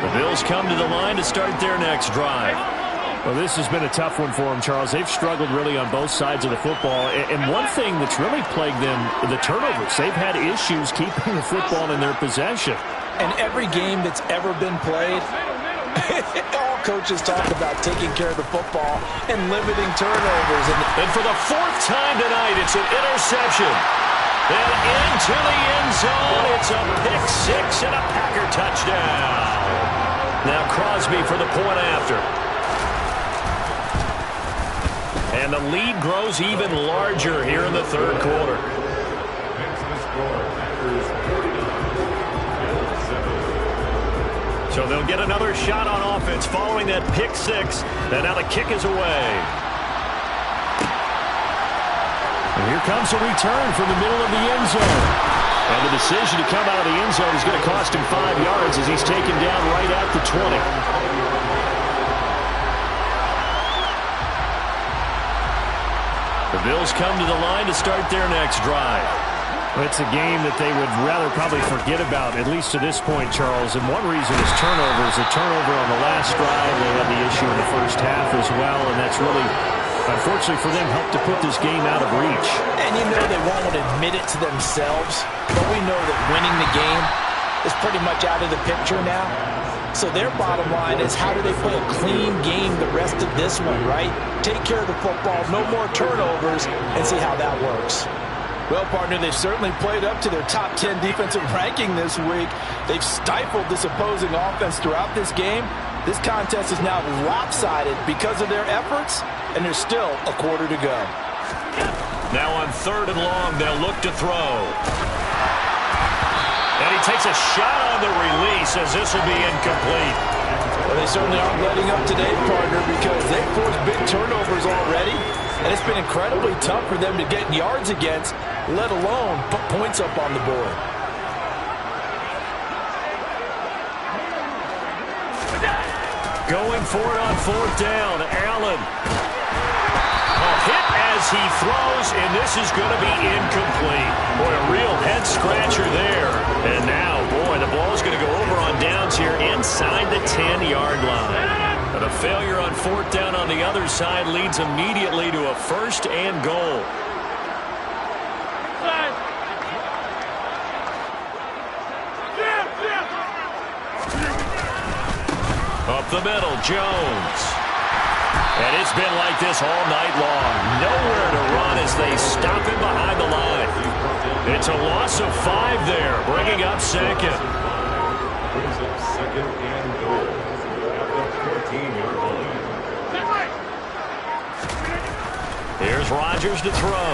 The Bills come to the line to start their next drive. Well, this has been a tough one for them, Charles. They've struggled really on both sides of the football. And one thing that's really plagued them, the turnovers. They've had issues keeping the football in their possession. And every game that's ever been played, all coaches talk about taking care of the football and limiting turnovers. And for the 4th time tonight, it's an interception. And into the end zone, it's a pick six and a Packer touchdown. Now Crosby for the point after. And the lead grows even larger here in the third quarter. So they'll get another shot on offense following that pick six. And now the kick is away. And here comes a return from the middle of the end zone. And the decision to come out of the end zone is going to cost him 5 yards as he's taken down right at the 20. The Bills come to the line to start their next drive. It's a game that they would rather probably forget about, at least to this point, Charles. And one reason is turnovers. A turnover on the last drive. They had the issue in the first half as well, and that's really, unfortunately for them, helped to put this game out of reach. And you know they won't admit it to themselves, but we know that winning the game is pretty much out of the picture now. So their bottom line is, how do they play a clean game the rest of this one, right? Take care of the football, no more turnovers, and see how that works. Well, partner, they've certainly played up to their top 10 defensive ranking this week. They've stifled this opposing offense throughout this game. This contest is now lopsided because of their efforts, and there's still a quarter to go. Now on 3rd and long, they'll look to throw. And he takes a shot on the release as this will be incomplete. Well, they certainly aren't letting up today, partner, because they've forced big turnovers already. And it's been incredibly tough for them to get yards against, let alone put points up on the board. Going for it on 4th down, Allen. A hit as he throws, and this is going to be incomplete. Boy, a real head-scratcher there. And now, boy, the ball is going to go over on downs here inside the 10-yard line. But a failure on 4th down on the other side leads immediately to a 1st and goal. Up the middle, Jones. And it's been like this all night long. Nowhere to run as they stop him behind the line. It's a loss of 5 there, bringing up second. Brings up second and goal at the 14-yard line. Here's Rodgers to throw.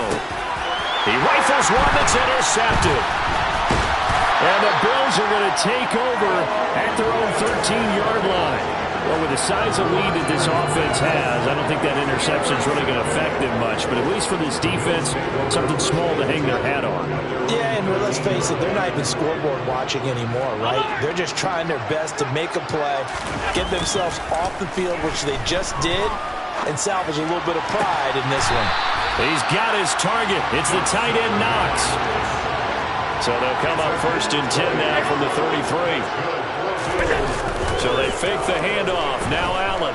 He rifles one that's intercepted. And the Bills are going to take over at their own 13-yard line. Well, with the size of lead that this offense has, I don't think that interception is really going to affect them much. But at least for this defense, something small to hang their hat on. Yeah, and let's face it, they're not even scoreboard watching anymore, right? They're just trying their best to make a play, get themselves off the field, which they just did, and salvage a little bit of pride in this one. He's got his target. It's the tight end, Knox. So they'll come up 1st and 10 now from the 33. So they fake the handoff. Now Allen.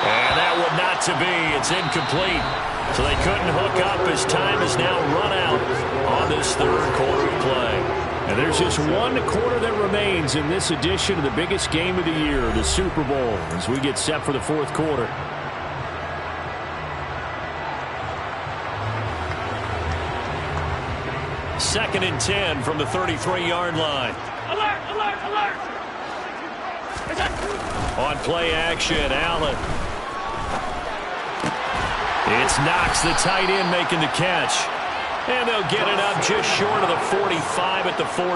And that would not to be. It's incomplete. So they couldn't hook up as time is now run out on this 3rd quarter of play. And there's just 1 quarter that remains in this edition of the biggest game of the year, the Super Bowl, as we get set for the 4th quarter. Second and 10 from the 33-yard line. Alert, alert, alert! On play action, Allen. It's Knox, the tight end, making the catch. And they'll get it up just short of the 45 at the 44.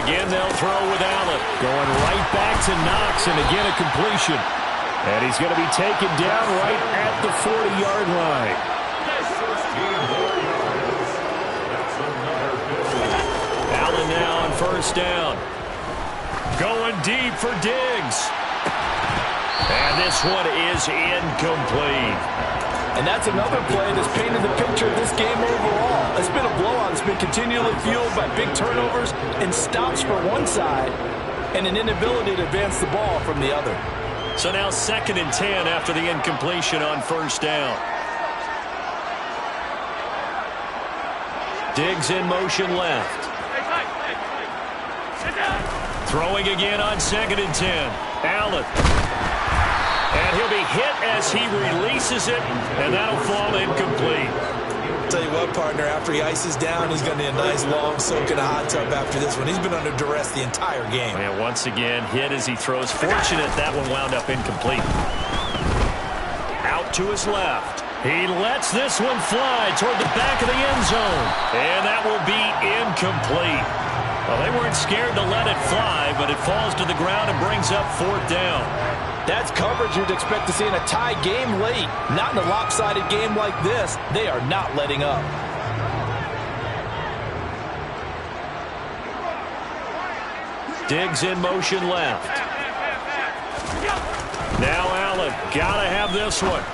Again, they'll throw with Allen. Going right back to Knox, and again a completion. And he's going to be taken down right at the 40-yard line. Allen now on 1st down. Going deep for Diggs. And this one is incomplete. And that's another play that's painted the picture of this game overall. It's been a blowout. It's been continually fueled by big turnovers and stops for one side and an inability to advance the ball from the other. So now 2nd and 10 after the incompletion on 1st down. Diggs in motion left. Throwing again on 2nd and 10. Allen. And he'll be hit as he releases it, and that'll fall incomplete. Tell you what, partner, after he ices down, he's going to need a nice long soak in a hot tub after this one. He's been under duress the entire game. And once again, hit as he throws. Fortunate that one wound up incomplete. Out to his left. He lets this one fly toward the back of the end zone. And that will be incomplete. Well, they weren't scared to let it fly, but it falls to the ground and brings up 4th down. That's coverage you'd expect to see in a tie game late. Not in a lopsided game like this. They are not letting up. Diggs in motion left. Now Allen. Gotta have this one.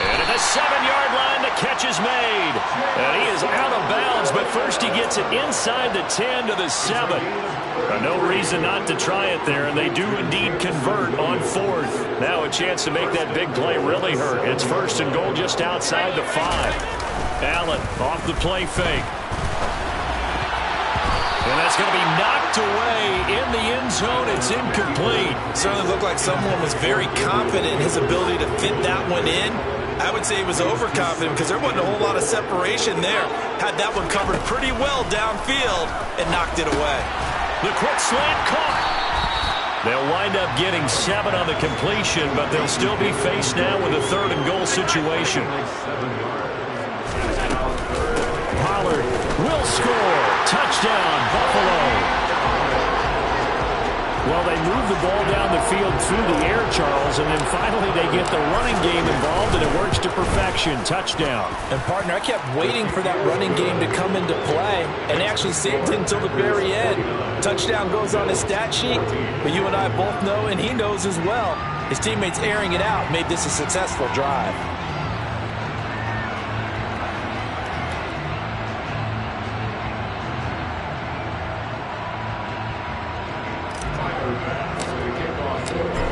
And at the 7-yard line, the catch is made. And he is out of bounds, but first he gets it inside the 10 to the 7. No reason not to try it there, and they do indeed convert on 4th. Now a chance to make that big play really hurt. It's 1st and goal just outside the 5. Allen off the play fake. And that's going to be knocked away in the end zone. It's incomplete. Certainly looked like someone was very confident in his ability to fit that one in. I would say he was overconfident because there wasn't a whole lot of separation there. Had that one covered pretty well downfield and knocked it away. The quick slant caught. They'll wind up getting 7 on the completion, but they'll still be faced now with a 3rd and goal situation. Pollard will score. Touchdown, Buffalo. Well, they move the ball down the field through the air, Charles, and then finally they get the running game involved, and it works to perfection. Touchdown. And, partner, I kept waiting for that running game to come into play, and they actually saved it until the very end. Touchdown goes on his stat sheet, but you and I both know, and he knows as well, his teammates airing it out made this a successful drive.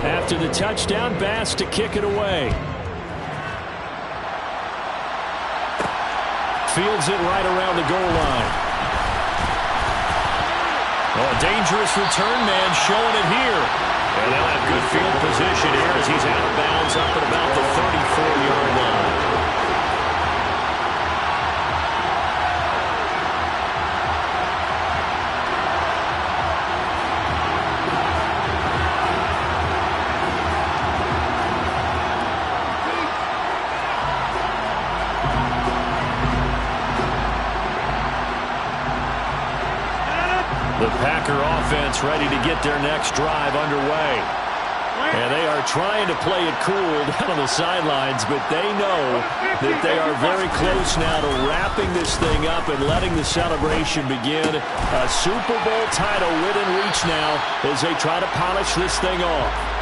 After the touchdown, Bass to kick it away. Fields it right around the goal line. A dangerous return man showing it here. And they'll have good field position here as he's out of bounds up at about the 34-yard line. The Packer offense ready to get their next drive underway. And they are trying to play it cool down on the sidelines, but they know that they are very close now to wrapping this thing up and letting the celebration begin. A Super Bowl title within reach now as they try to polish this thing off.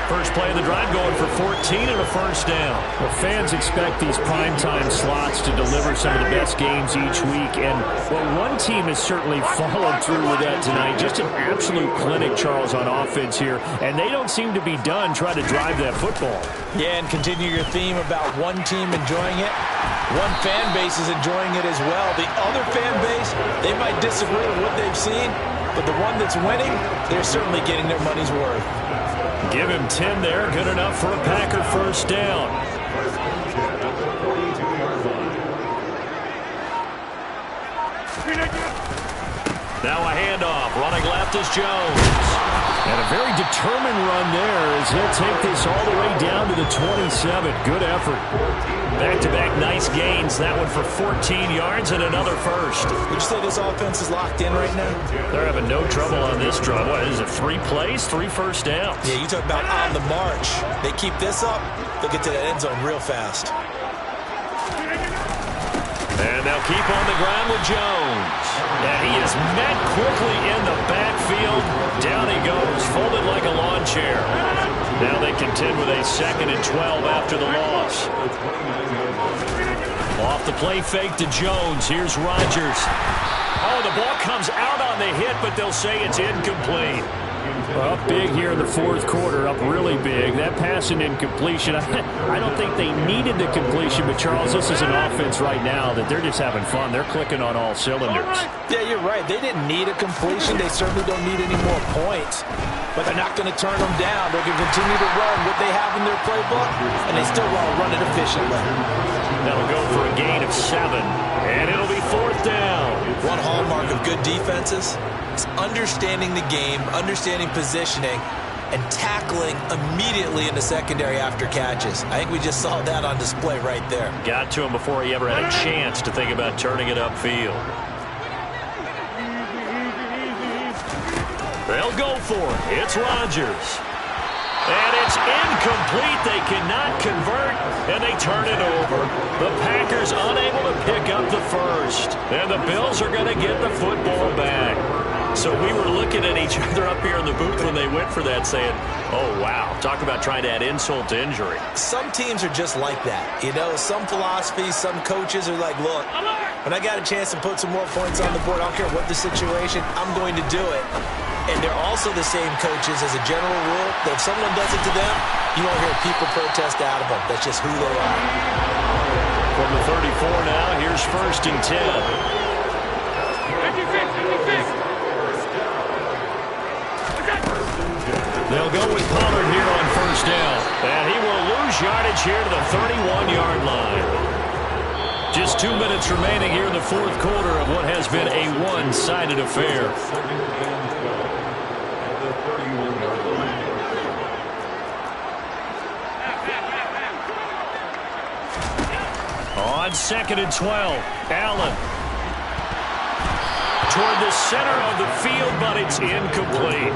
First play of the drive going for 14 and a first down. Well, fans expect these primetime slots to deliver some of the best games each week. And, well, one team has certainly followed through with that tonight. Just an absolute clinic, Charles, on offense here. And they don't seem to be done trying to drive that football. Yeah, and continue your theme about one team enjoying it. One fan base is enjoying it as well. The other fan base, they might disagree with what they've seen, but the one that's winning, they're certainly getting their money's worth. Give him 10 there. Good enough for a Packer first down. Now a handoff. Running left is Jones. And a very determined run there as he'll take this all the way down to the 27. Good effort. Back-to-back nice gains. That one for 14 yards and another first. Would you say this offense is locked in right now? They're having no trouble on this drive. What is it, 3 plays, 3 first downs? Yeah, you talk about on the march. They keep this up, they'll get to the end zone real fast. And they'll keep on the ground with Jones. And he is met quickly in the backfield. Down he goes, folded like a lawn chair. Now they contend with a 2nd and 12 after the loss. Off the play fake to Jones. Here's Rodgers. Oh, the ball comes out on the hit, but they'll say it's incomplete. Well, up big here in the fourth quarter, up really big. That pass and incompletion, I don't think they needed the completion, but Charles, this is an offense right now that they're just having fun. They're clicking on all cylinders. Yeah, you're right. They didn't need a completion. They certainly don't need any more points, but they're not going to turn them down. They can continue to run what they have in their playbook, and they still want to run it efficiently. That'll go for a gain of 7, and it'll be 4th down. One hallmark of good defenses is understanding the game, understanding positioning, and tackling immediately in the secondary after catches. I think we just saw that on display right there. Got to him before he ever had a chance to think about turning it upfield. They'll go for it. It's Rodgers. And it's incomplete. They cannot convert, and they turn it over. The Packers unable to pick up the first, and the Bills are going to get the football back. So we were looking at each other up here in the booth when they went for that saying, oh, wow, talk about trying to add insult to injury. Some teams are just like that. You know, some philosophies, some coaches are like, look, when I got a chance to put some more points on the board, I don't care what the situation, I'm going to do it. And they're also the same coaches as a general rule that if someone does it to them, you won't hear people protest out of them. That's just who they are. From the 34 now, here's 1st and 10. They'll go with Pollard here on 1st down. And he will lose yardage here to the 31-yard line. Just 2 minutes remaining here in the fourth quarter of what has been a one-sided affair. On 2nd and 12, Allen. Toward the center of the field, but it's incomplete.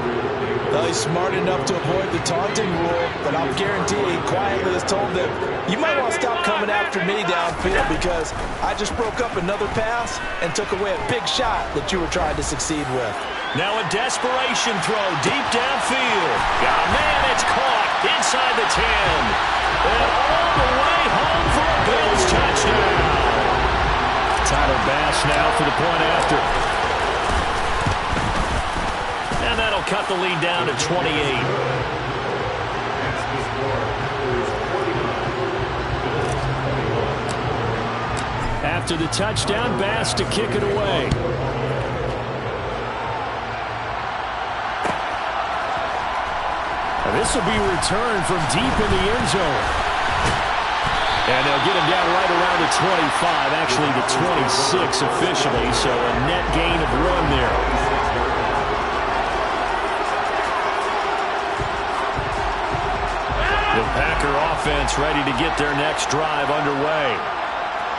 Well, he's smart enough to avoid the taunting rule, but I'll guarantee he quietly has told them, you might want to stop coming after me downfield because I just broke up another pass and took away a big shot that you were trying to succeed with. Now a desperation throw deep downfield. Got a man, it's caught inside the 10. And all the way home for a Bills touchdown. Tyler Bass now for the point after. And that'll cut the lead down to 28. After the touchdown, Bass to kick it away. This will be returned from deep in the end zone. And they'll get him down right around the 25, actually the 26 officially, so a net gain of 1 there. The Packer offense ready to get their next drive underway.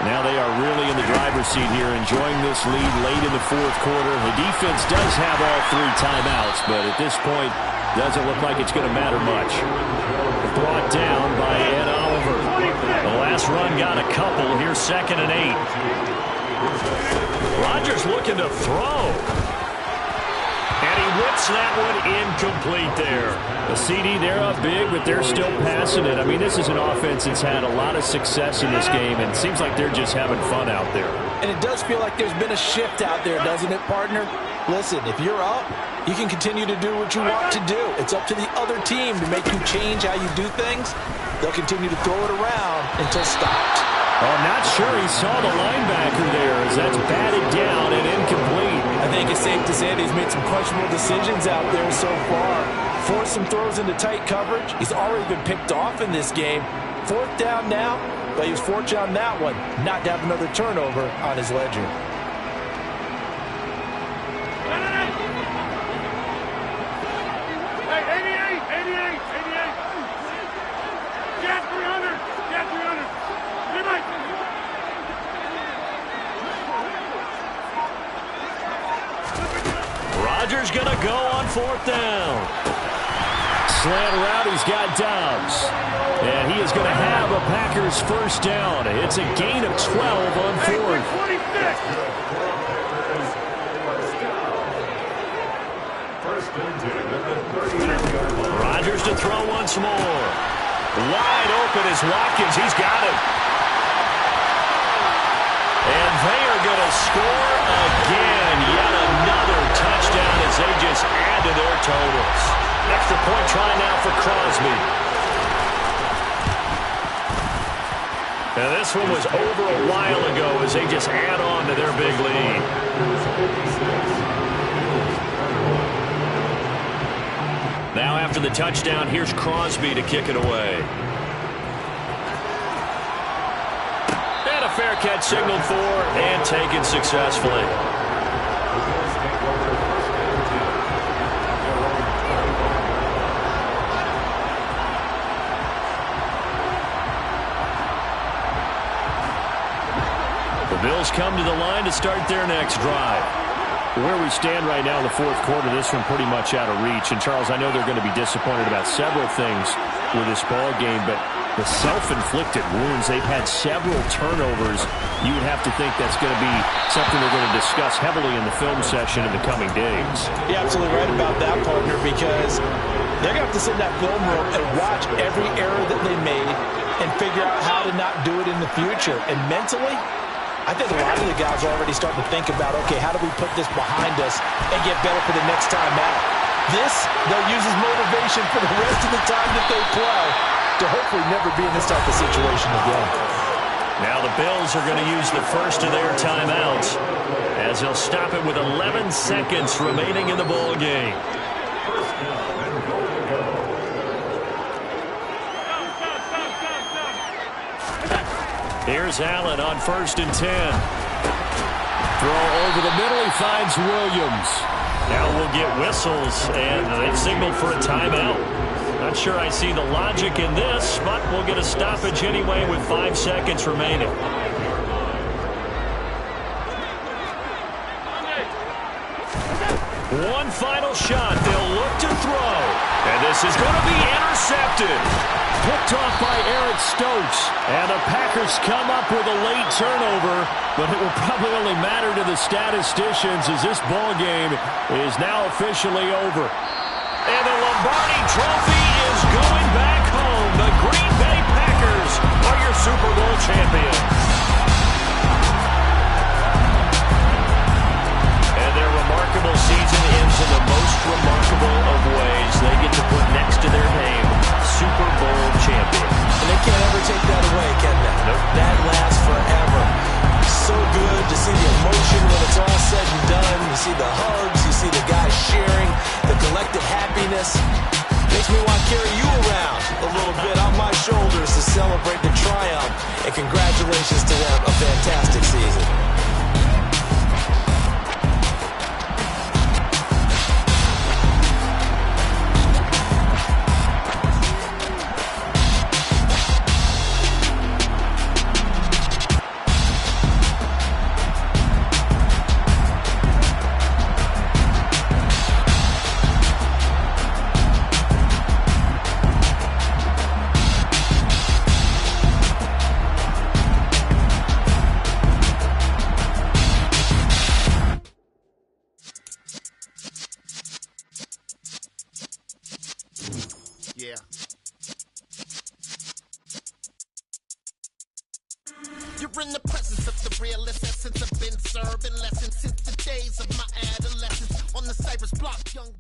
Now they are really in the driver's seat here, enjoying this lead late in the fourth quarter. The defense does have all 3 timeouts, but at this point, doesn't look like it's going to matter much. Brought down by Ed Oliver. The last run got a couple. Here's 2nd and 8. Rodgers looking to throw. And he whips that one incomplete there. The CD, they're up big, but they're still passing it. I mean, this is an offense that's had a lot of success in this game, and it seems like they're just having fun out there. And it does feel like there's been a shift out there, doesn't it, partner? Listen, if you're up, you can continue to do what you want to do. It's up to the other team to make you change how you do things. They'll continue to throw it around until stopped. I'm not sure he saw the linebacker there as that's batted down and incomplete. I think it's safe to say that he's made some questionable decisions out there so far. Forced some throws into tight coverage. He's already been picked off in this game. 4th down now, but he was fortunate on that one not to have another turnover on his ledger. Rodgers going to go on 4th down. Slant route, he's got Dobbs. And he is going to have a Packers 1st down. It's a gain of 12 on 4th. Rodgers to throw once more. Wide open is Watkins. He's got it. And they are going to score again. Yet another touchdown as they just add to their totals. Extra point try now for Crosby. And this one was over a while ago as they just add on to their big lead. Now after the touchdown, here's Crosby to kick it away. And a fair catch signaled for and taken successfully. The Bills come to the line to start their next drive. Where we stand right now in the fourth quarter, this one pretty much out of reach. And, Charles, I know they're going to be disappointed about several things with this ball game, but the self-inflicted wounds, they've had several turnovers. You would have to think that's going to be something they're going to discuss heavily in the film session in the coming days. You're absolutely right about that, partner, because they're going to have to sit in that film room and watch every error that they made and figure out how to not do it in the future. And mentally, I think a lot of the guys are already starting to think about, okay, how do we put this behind us and get better for the next time out? This, they'll use as motivation for the rest of the time that they play to hopefully never be in this type of situation again. Now the Bills are going to use the first of their timeouts as they'll stop it with 11 seconds remaining in the ball game. Here's Allen on 1st and 10. Throw over the middle. He finds Williams. Now we'll get whistles, and they've signaled for a timeout. Not sure I see the logic in this, but we'll get a stoppage anyway with 5 seconds remaining. One final shot. They'll look to throw. And this is going to be intercepted. Picked off by Eric Stokes. And the Packers come up with a late turnover, but it will probably only matter to the statisticians as this ball game is now officially over. And the Lombardi Trophy is going back home. The Green Bay Packers are your Super Bowl champions. And their remarkable season ends in the most remarkable of ways. They get to put next to their name, Super Bowl champion. And they can't ever take that away, can they? Nope. That lasts forever. So good to see the emotion when it's all said and done. You see the hugs, you see the guys cheering, the collective happiness. Makes me want to carry you around a little bit on my shoulders to celebrate the triumph. And congratulations to them, a fantastic season. Yeah. You're in the presence of the realest essence. I've been serving lessons since the days of my adolescence. On the Cypress block, young